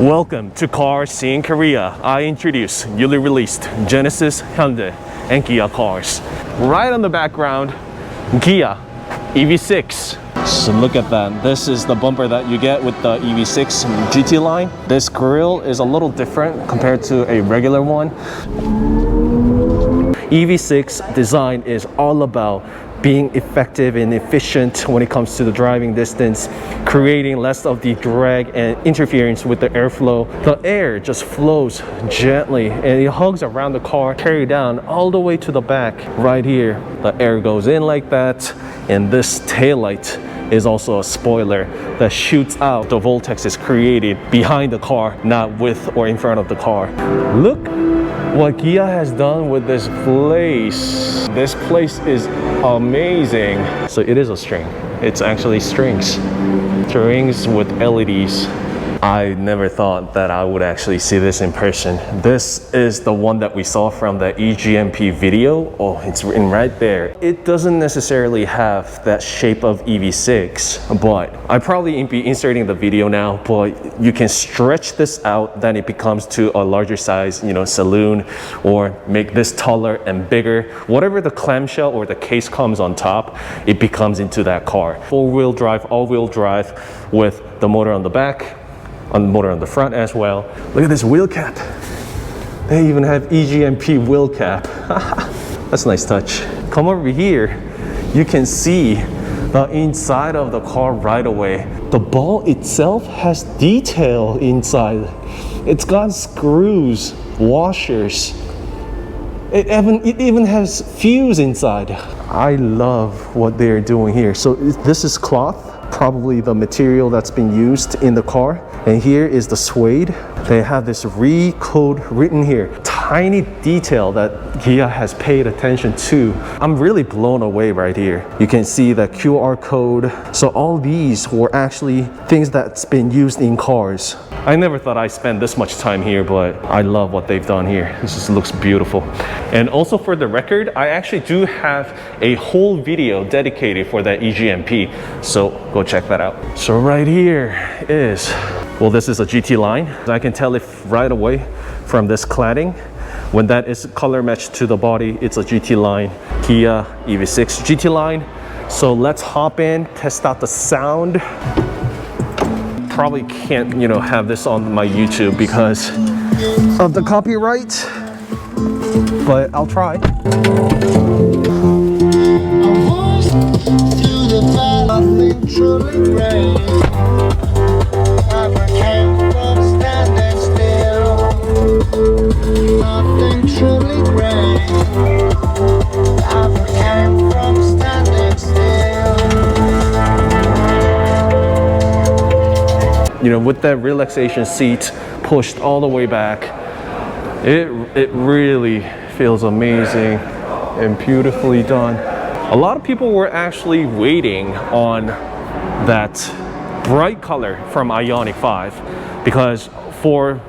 Welcome to Cars in Korea. I introduce newly released Genesis, Hyundai, and Kia cars. Right on the background, Kia EV6. So look at that. This is the bumper that you get with the EV6 GT line. This grille is a little different compared to a regular one. EV6 design is all about being effective and efficient when it comes to the driving distance, creating less of the drag and interference with the airflow. The air just flows gently and it hugs around the car, carry down all the way to the back. Right here, the air goes in like that, and this taillight is also a spoiler that shoots out. The vortex is created behind the car, not with or in front of the car. Look what Kia has done with this place. This place is amazing. So it is a string. It's actually strings with LEDs. I never thought that I would actually see this in person. This is the one that we saw from the EGMP video. Oh, it's written right there. It doesn't necessarily have that shape of EV6, but I probably be inserting the video now, but you can stretch this out, then it becomes to a larger size, saloon, or make this taller and bigger. Whatever the clamshell or the case comes on top, it becomes into that car. Four-wheel drive, all-wheel drive with the motor on the back, on the motor on the front as well. Look at this wheel cap. They even have EGMP wheel cap. That's a nice touch. Come over here, you can see the inside of the car right away. The ball itself has detail inside. It's got screws, washers. It even has fuse inside. I love what they're doing here. So this is cloth, probably the material that's been used in the car. And here is the suede. They have this code written here. Tiny detail that Kia has paid attention to. I'm really blown away right here. You can see the QR code. So all these were actually things that's been used in cars. I never thought I'd spend this much time here, but I love what they've done here. This just looks beautiful. And also for the record, I actually do have a whole video dedicated for that EGMP. So go check that out. So right here is, well, this is a GT line. I can tell it right away from this cladding. When that is color matched to the body, it's a GT line, Kia EV6 GT line. So let's hop in, test out the sound. Probably can't, have this on my YouTube because of the copyright, but I'll try. With that relaxation seat pushed all the way back, it really feels amazing and beautifully done. A lot of people were actually waiting on that bright color from Ioniq 5 because for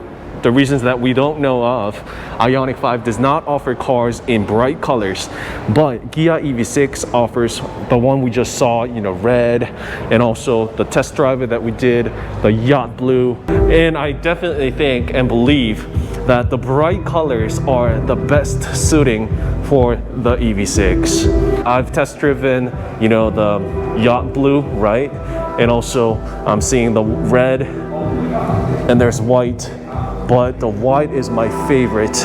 the reasons that we don't know of, Ioniq 5 does not offer cars in bright colors, but Kia EV6 offers the one we just saw, red, and also the test driver that we did, the yacht blue. And I definitely think and believe that the bright colors are the best suiting for the EV6. I've test driven, the yacht blue, right? And also I'm seeing the red, and there's white. But the white is my favorite.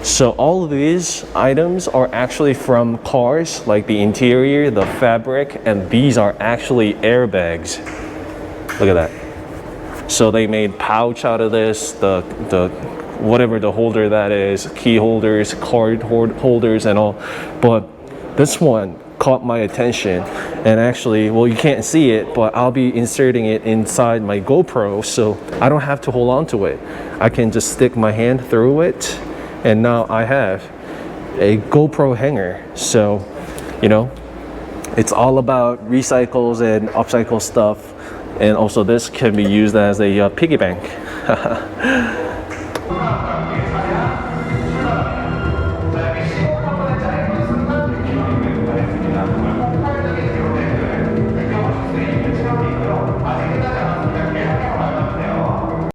So all of these items are actually from cars, like the interior, the fabric, and these are actually airbags. Look at that. So they made pouch out of this, the whatever the holder that is, key holders, card holders and all. But this one caught my attention, and actually, well, you can't see it, but I'll be inserting it inside my GoPro, so I don't have to hold on to it. I can just stick my hand through it, and now I have a GoPro hanger. So it's all about recycles and upcycle stuff, and also this can be used as a piggy bank.